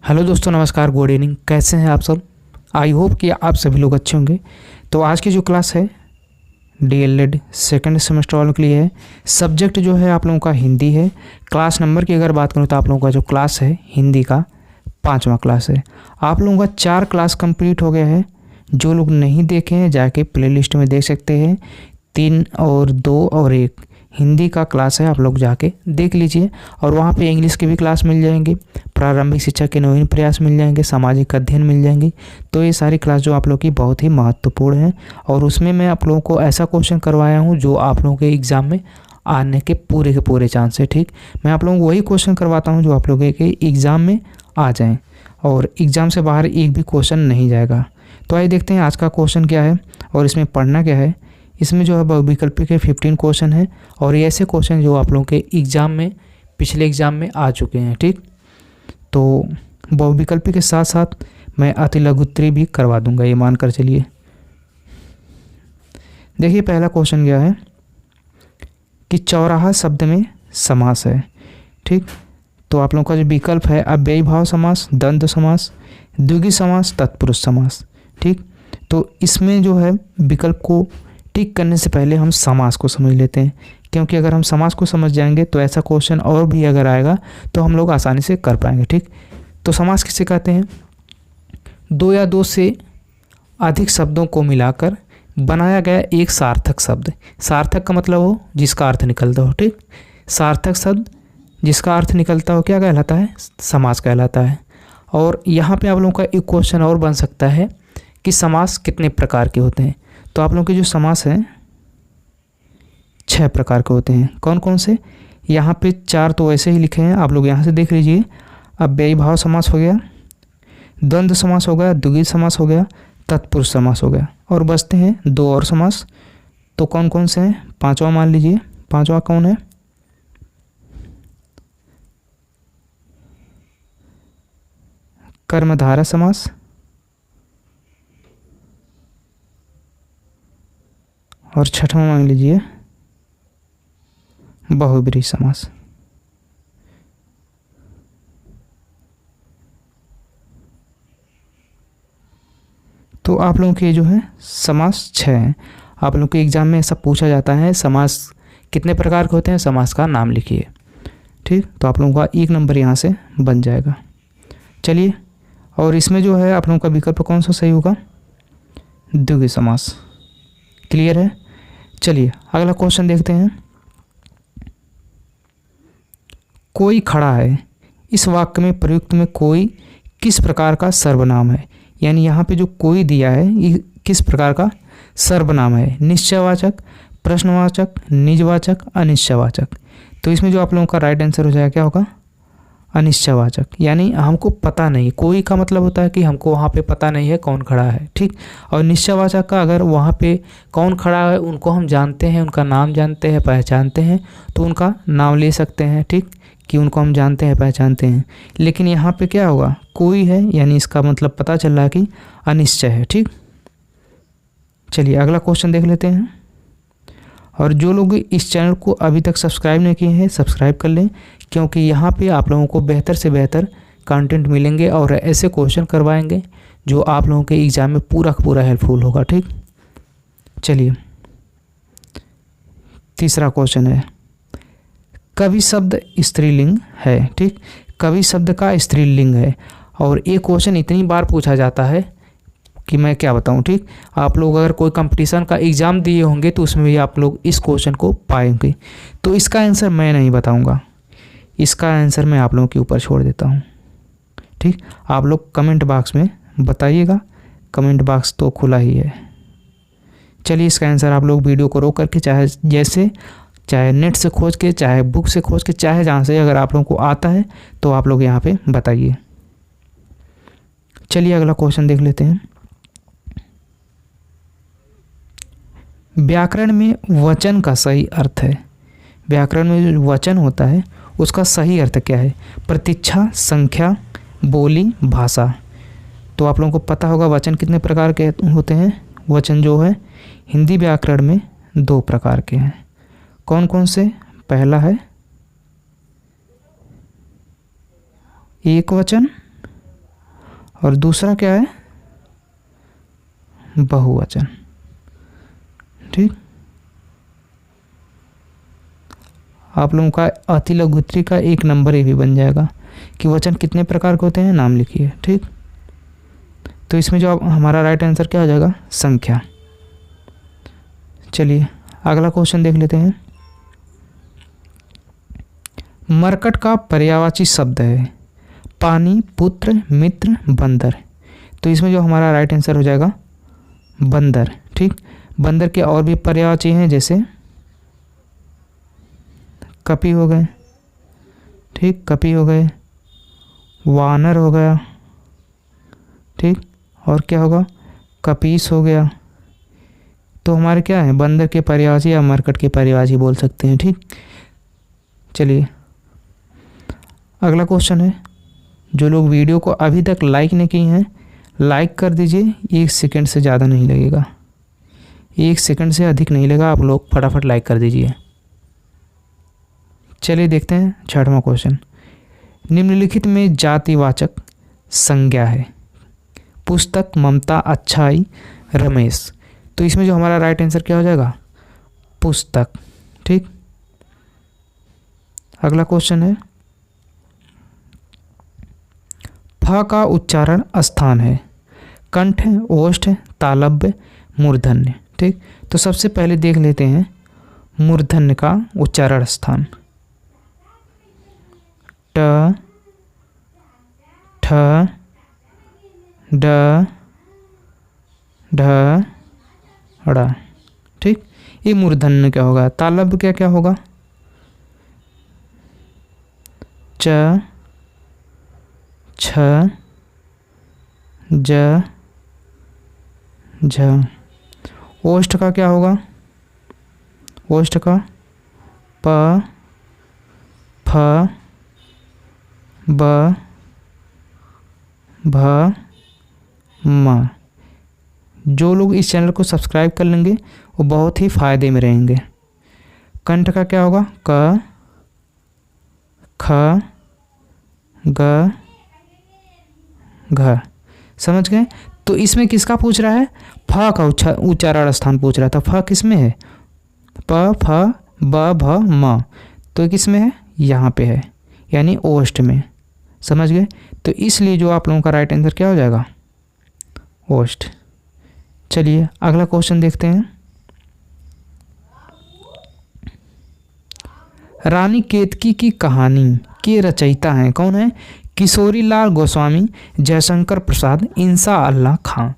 Hello दोस्तों, नमस्कार, good evening. कैसे हैं आप सब? आई होप कि आप सभी लोग अच्छे होंगे। तो आज की जो क्लास है डीएलएड सेकंड सेमेस्टर वालों के लिए है। सब्जेक्ट जो है आप लोगों का हिंदी है। क्लास नंबर की अगर बात करूँ तो आप लोगों का जो क्लास है हिंदी का 5वां क्लास है। आप लोगों का 4 क्लास कंप्लीट हो गया है। जो लोग नहीं देखे हैं जाके प्लेलिस्ट में देख सकते हैं। 3 और 2 और 1 हिंदी का क्लास है, आप लोग जाके देख लीजिए। और वहाँ पे इंग्लिश की भी क्लास मिल जाएंगी, प्रारंभिक शिक्षा के नवीन प्रयास मिल जाएंगे, सामाजिक अध्ययन मिल जाएंगी। तो ये सारी क्लास जो आप लोग की बहुत ही महत्वपूर्ण है। और उसमें मैं आप लोगों को ऐसा क्वेश्चन करवाया हूँ जो आप लोगों के एग्ज़ाम में आने के पूरे चांस है। ठीक, मैं आप लोगों को वही क्वेश्चन करवाता हूँ जो आप लोगों के एग्ज़ाम में आ जाएँ और एग्ज़ाम से बाहर एक भी क्वेश्चन नहीं जाएगा। तो आइए देखते हैं आज का क्वेश्चन क्या है और इसमें पढ़ना क्या है। इसमें जो है बहुविकल्पी के 15 क्वेश्चन है और ये ऐसे क्वेश्चन जो आप लोगों के एग्ज़ाम में पिछले एग्ज़ाम में आ चुके हैं। ठीक, तो बहुविकल्पी के साथ साथ मैं अति लघुत्तरी भी करवा दूंगा, ये मानकर चलिए। देखिए पहला क्वेश्चन क्या है कि चौराहा शब्द में समास है। ठीक, तो आप लोगों का जो विकल्प है अव्ययी भाव समास, द्वंद्व समास, द्विगु समास, तत्पुरुष समास। ठीक, तो इसमें जो है विकल्प को टिक करने से पहले हम समास को समझ लेते हैं, क्योंकि अगर हम समास को समझ जाएंगे तो ऐसा क्वेश्चन और भी अगर आएगा तो हम लोग आसानी से कर पाएंगे। ठीक, तो समास किसे कहते हैं? 2 या 2 से अधिक शब्दों को मिलाकर बनाया गया एक सार्थक शब्द। सार्थक का मतलब हो जिसका अर्थ निकलता हो। ठीक, सार्थक शब्द जिसका अर्थ निकलता हो क्या कहलाता है? समास कहलाता है। और यहाँ पे आप लोगों का एक क्वेश्चन और बन सकता है कि समास कितने प्रकार के होते हैं। तो आप लोगों के जो समास हैं 6 प्रकार के होते हैं। कौन कौन से? यहाँ पे 4 तो ऐसे ही लिखे हैं, आप लोग यहाँ से देख लीजिए। अव्ययी भाव समास हो गया, द्वंद्व समास हो गया, द्विगु समास हो गया, तत्पुरुष समास हो गया, और बचते हैं 2 और समास। तो कौन कौन से हैं? 5वां मान लीजिए। 5वां कौन है? कर्मधारय समास, और 6वां मान लीजिए बहुब्रीहि समास। तो आप लोगों के जो है समास 6 हैं। आप लोगों के एग्जाम में ऐसा पूछा जाता है समास कितने प्रकार के होते हैं, समास का नाम लिखिए। ठीक, तो आप लोगों का 1 नंबर यहाँ से बन जाएगा। चलिए, और इसमें जो है आप लोगों का विकल्प कौन सा सही होगा? द्विगु समास। क्लियर है? चलिए अगला क्वेश्चन देखते हैं। कोई खड़ा है, इस वाक्य में प्रयुक्त में कोई किस प्रकार का सर्वनाम है? यानी यहाँ पे जो कोई दिया है ये किस प्रकार का सर्वनाम है? निश्चयवाचक, प्रश्नवाचक, निजवाचक, अनिश्चयवाचक। तो इसमें जो आप लोगों का राइट आंसर हो जाएगा क्या होगा? अनिश्चयवाचक। यानी हमको पता नहीं, कोई का मतलब होता है कि हमको वहाँ पे पता नहीं है कौन खड़ा है। ठीक, और निश्चयवाचक का अगर वहाँ पे कौन खड़ा है उनको हम जानते हैं, उनका नाम जानते हैं, पहचानते हैं, तो उनका नाम ले सकते हैं। ठीक, कि उनको हम जानते हैं, पहचानते हैं। लेकिन यहाँ पे क्या होगा? कोई है, यानी इसका मतलब पता चल रहा है कि अनिश्चय है। ठीक, चलिए अगला क्वेश्चन देख लेते हैं। और जो लोग इस चैनल को अभी तक सब्सक्राइब नहीं किए हैं सब्सक्राइब कर लें, क्योंकि यहाँ पे आप लोगों को बेहतर से बेहतर कंटेंट मिलेंगे और ऐसे क्वेश्चन करवाएंगे जो आप लोगों के एग्ज़ाम में पूरा हेल्पफुल होगा। ठीक, चलिए तीसरा क्वेश्चन है, कवि शब्द स्त्रीलिंग है। ठीक, कवि शब्द का स्त्रीलिंग है और ये क्वेश्चन इतनी बार पूछा जाता है कि मैं क्या बताऊं। ठीक, आप लोग अगर कोई कंपटीशन का एग्ज़ाम दिए होंगे तो उसमें भी आप लोग इस क्वेश्चन को पाएंगे। तो इसका आंसर मैं नहीं बताऊंगा, इसका आंसर मैं आप लोगों के ऊपर छोड़ देता हूं। ठीक, आप लोग कमेंट बॉक्स में बताइएगा, कमेंट बॉक्स तो खुला ही है। चलिए इसका आंसर आप लोग वीडियो को रोक करके चाहे नेट से खोज के, चाहे बुक से खोज के, चाहे जहाँ से अगर आप लोगों को आता है तो आप लोग यहाँ पे बताइए। चलिए अगला क्वेश्चन देख लेते हैं। व्याकरण में वचन का सही अर्थ है। व्याकरण में जो वचन होता है उसका सही अर्थ क्या है? प्रतीक्षा, संख्या, बोली, भाषा। तो आप लोगों को पता होगा वचन कितने प्रकार के होते हैं। वचन जो है हिंदी व्याकरण में 2 प्रकार के हैं। कौन कौन से? पहला है एक वचन और दूसरा क्या है, बहुवचन। ठीक, आप लोगों का अति लघु उत्तरी का 1 नंबर ये भी बन जाएगा कि वचन कितने प्रकार के होते हैं, नाम लिखिए। ठीक, तो इसमें जो हमारा राइट आंसर क्या हो जाएगा, संख्या। चलिए अगला क्वेश्चन देख लेते हैं। मरकट का पर्यायवाची शब्द है पानी, पुत्र, मित्र, बंदर। तो इसमें जो हमारा राइट आंसर हो जाएगा बंदर। ठीक, बंदर के और भी पर्यायवाची हैं, जैसे कपि हो गए। ठीक, कपि हो गए, वानर हो गया। ठीक, और क्या होगा, कपीस हो गया। तो हमारे क्या है, बंदर के पर्यायवाची या मरकट के पर्यायवाची बोल सकते हैं। ठीक, चलिए अगला क्वेश्चन है। जो लोग वीडियो को अभी तक लाइक नहीं किए हैं, लाइक कर दीजिए। 1 सेकंड से ज़्यादा नहीं लगेगा, 1 सेकंड से अधिक नहीं लगेगा, आप लोग फटाफट लाइक कर दीजिए। चलिए देखते हैं 6वां क्वेश्चन। निम्नलिखित में जातिवाचक संज्ञा है, पुस्तक, ममता, अच्छाई, रमेश। तो इसमें जो हमारा राइट आंसर क्या हो जाएगा, पुस्तक। ठीक, अगला क्वेश्चन है। फ का उच्चारण स्थान है, कंठ, ओष्ठ, तालव्य, मूर्धन्य। ठीक, तो सबसे पहले देख लेते हैं मूर्धन्य का उच्चारण स्थान। ट, ठ, ड, ढ, ड़। ठीक, ये मूर्धन्य क्या होगा, तालव्य क्या क्या होगा, च, छ, ज, झ। ओष्ठ का क्या होगा, ओष्ठ का प, फ, ब, भ, म। जो लोग इस चैनल को सब्सक्राइब कर लेंगे वो बहुत ही फायदे में रहेंगे। कंठ का क्या होगा, क, ख, ग, घ। समझ गए। तो इसमें किसका पूछ रहा है, फ का उच्चारण स्थान पूछ रहा था। फ किस में है, प, फ, ब, भ, म। तो किस में है, यहाँ पे है, यानी ओष्ठ में। समझ गए। तो इसलिए जो आप लोगों का राइट आंसर क्या हो जाएगा, ओष्ठ। चलिए अगला क्वेश्चन देखते हैं। रानी केतकी की कहानी के रचयिता हैं, कौन है, किशोरी लाल गोस्वामी, जयशंकर प्रसाद, इंसा अल्लाह खां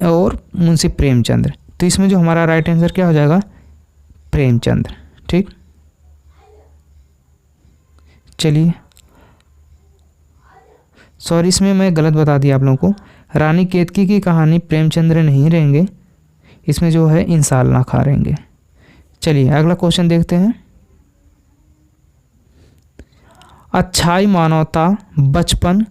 और मुंशी प्रेमचंद्र। तो इसमें जो हमारा राइट आंसर क्या हो जाएगा, प्रेमचंद्र। ठीक, चलिए सॉरी, इसमें मैं गलत बता दिया आप लोगों को। रानी केतकी की कहानी प्रेमचंद्र नहीं रहेंगे, इसमें जो है इंसा अल्लाह खां रहेंगे। चलिए अगला क्वेश्चन देखते हैं। अच्छाई, मानवता, बचपन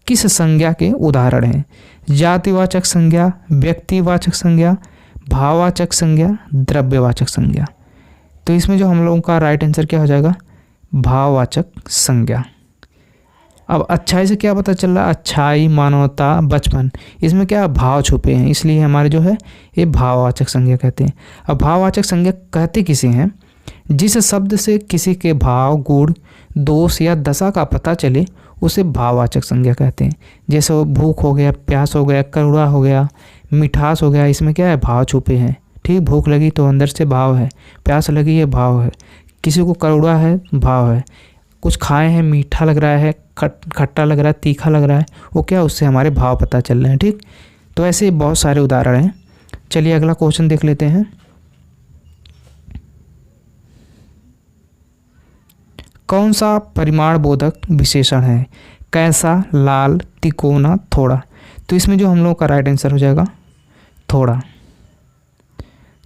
किस संज्ञा के उदाहरण हैं, जातिवाचक संज्ञा, व्यक्तिवाचक संज्ञा, भाववाचक संज्ञा, द्रव्यवाचक संज्ञा। तो इसमें जो हम लोगों का राइट आंसर क्या हो जाएगा, भाववाचक संज्ञा। अब अच्छाई से क्या पता चल रहा है, अच्छाई, मानवता, बचपन, इसमें क्या भाव छुपे हैं, इसलिए हमारे जो है ये भाववाचक संज्ञा कहते हैं। अब भाववाचक संज्ञा कहते किसे हैं, जिस शब्द से किसी के भाव, गुण, दोष या दशा का पता चले उसे भाववाचक संज्ञा कहते हैं। जैसे वो भूख हो गया, प्यास हो गया, करुणा हो गया, मिठास हो गया, इसमें क्या है, भाव छुपे हैं। ठीक, भूख लगी तो अंदर से भाव है, प्यास लगी है भाव है, किसी को करुणा है भाव है, कुछ खाए हैं मीठा लग रहा है, खट्टा लग रहा है, तीखा लग रहा है, वो क्या, उससे हमारे भाव पता चल रहे हैं। ठीक, तो ऐसे बहुत सारे उदाहरण हैं। चलिए अगला क्वेश्चन देख लेते हैं। कौन सा परिमाण बोधक विशेषण है, कैसा, लाल, तिकोना, थोड़ा। तो इसमें जो हम लोगों का राइट आंसर हो जाएगा थोड़ा।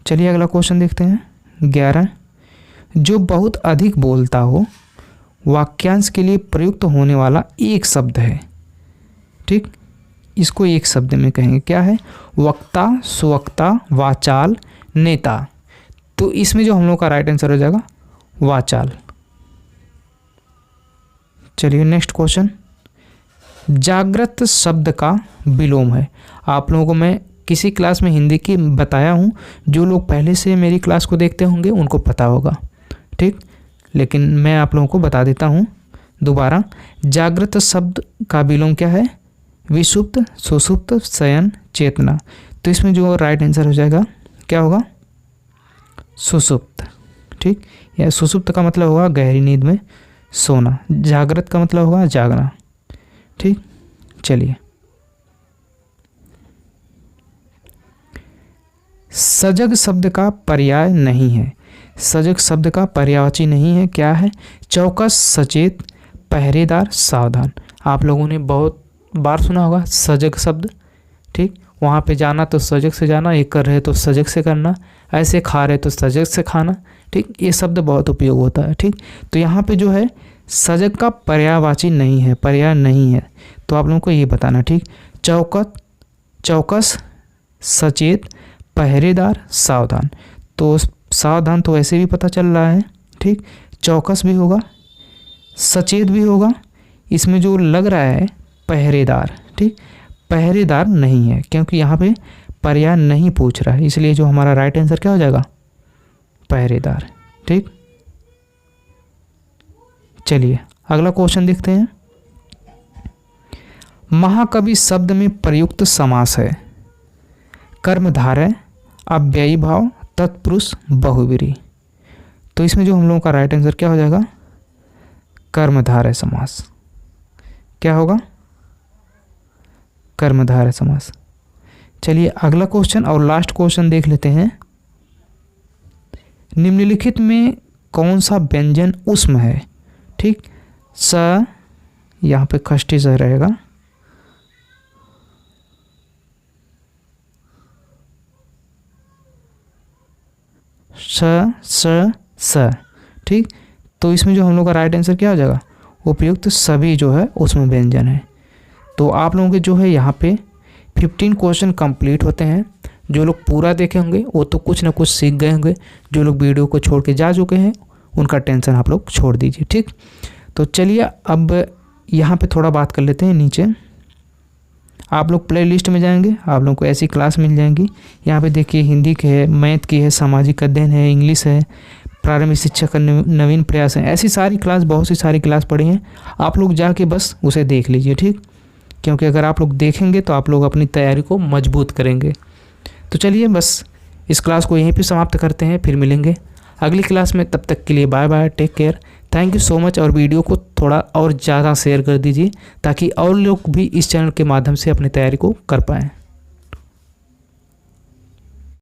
चलिए अगला क्वेश्चन देखते हैं। 11, जो बहुत अधिक बोलता हो, वाक्यांश के लिए प्रयुक्त होने वाला एक शब्द है। ठीक, इसको एक शब्द में कहेंगे, क्या है, वक्ता, सुवक्ता, वाचाल, नेता। तो इसमें जो हम लोग का राइट आंसर हो जाएगा वाचाल। चलिए नेक्स्ट क्वेश्चन। जागृत शब्द का विलोम है। आप लोगों को मैं किसी क्लास में हिंदी की बताया हूँ, जो लोग पहले से मेरी क्लास को देखते होंगे उनको पता होगा, ठीक। लेकिन मैं आप लोगों को बता देता हूँ दोबारा। जागृत शब्द का विलोम क्या है? विषुप्त, सुषुप्त, शयन, चेतना। तो इसमें जो राइट आंसर हो जाएगा क्या होगा? सुषुप्त, ठीक। या सुषुप्त का मतलब होगा गहरी नींद में सोना, जागृत का मतलब होगा जागना, ठीक। चलिए, सजग शब्द का पर्याय नहीं है। सजग शब्द का पर्यायवाची नहीं है, क्या है? चौकस, सचेत, पहरेदार, सावधान। आप लोगों ने बहुत बार सुना होगा सजग शब्द, ठीक। वहाँ पे जाना तो सजग से जाना, ये कर रहे तो सजग से करना, ऐसे खा रहे तो सजग से खाना, ठीक। ये शब्द बहुत उपयोग होता है, ठीक। तो यहाँ पे जो है सजग का पर्यायवाची नहीं है, पर्याय नहीं है, तो आप लोगों को ये बताना, ठीक। चौकस, सचेत, पहरेदार, सावधान। तो सावधान तो ऐसे भी पता चल रहा है, ठीक। चौकस भी होगा, सचेत भी होगा, इसमें जो लग रहा है पहरेदार, ठीक। पहरेदार नहीं है क्योंकि यहाँ पे पर्याय नहीं पूछ रहा है, इसलिए जो हमारा राइट आंसर क्या हो जाएगा? पहरेदार, ठीक। चलिए अगला क्वेश्चन देखते हैं। महाकवि शब्द में प्रयुक्त समास है कर्मधारय, अव्ययी भाव, तत्पुरुष, बहुव्रीहि। तो इसमें जो हम लोगों का राइट आंसर क्या हो जाएगा? कर्मधारय समास। क्या होगा? कर्मधारय समास। चलिए अगला क्वेश्चन और लास्ट क्वेश्चन देख लेते हैं। निम्नलिखित में कौन सा व्यंजन उष्म है? ठीक, स यहाँ पे खष्टी स रहेगा, स, ठीक। तो इसमें जो हम लोग का राइट आंसर क्या हो जाएगा? उपयुक्त सभी जो है उसमें व्यंजन है। तो आप लोगों के जो है यहाँ पे 15 क्वेश्चन कंप्लीट होते हैं। जो लोग पूरा देखे होंगे वो तो कुछ ना कुछ सीख गए होंगे, जो लोग वीडियो को छोड़ के जा चुके हैं उनका टेंशन आप लोग छोड़ दीजिए, ठीक। तो चलिए अब यहाँ पे थोड़ा बात कर लेते हैं। नीचे आप लोग प्ले लिस्ट में जाएंगे, आप लोगों को ऐसी क्लास मिल जाएंगी। यहाँ पे देखिए हिंदी की है, मैथ की है, सामाजिक अध्ययन है, इंग्लिश है, प्रारंभिक शिक्षा का नवीन प्रयास है, ऐसी सारी क्लास, बहुत सी सारी क्लास पढ़ी हैं। आप लोग जाके बस उसे देख लीजिए, ठीक। क्योंकि अगर आप लोग देखेंगे तो आप लोग अपनी तैयारी को मजबूत करेंगे। तो चलिए बस इस क्लास को यहीं पे समाप्त करते हैं, फिर मिलेंगे अगली क्लास में। तब तक के लिए bye bye, take care, thank you so much. और वीडियो को थोड़ा और ज़्यादा शेयर कर दीजिए ताकि और लोग भी इस चैनल के माध्यम से अपनी तैयारी को कर पाएँ।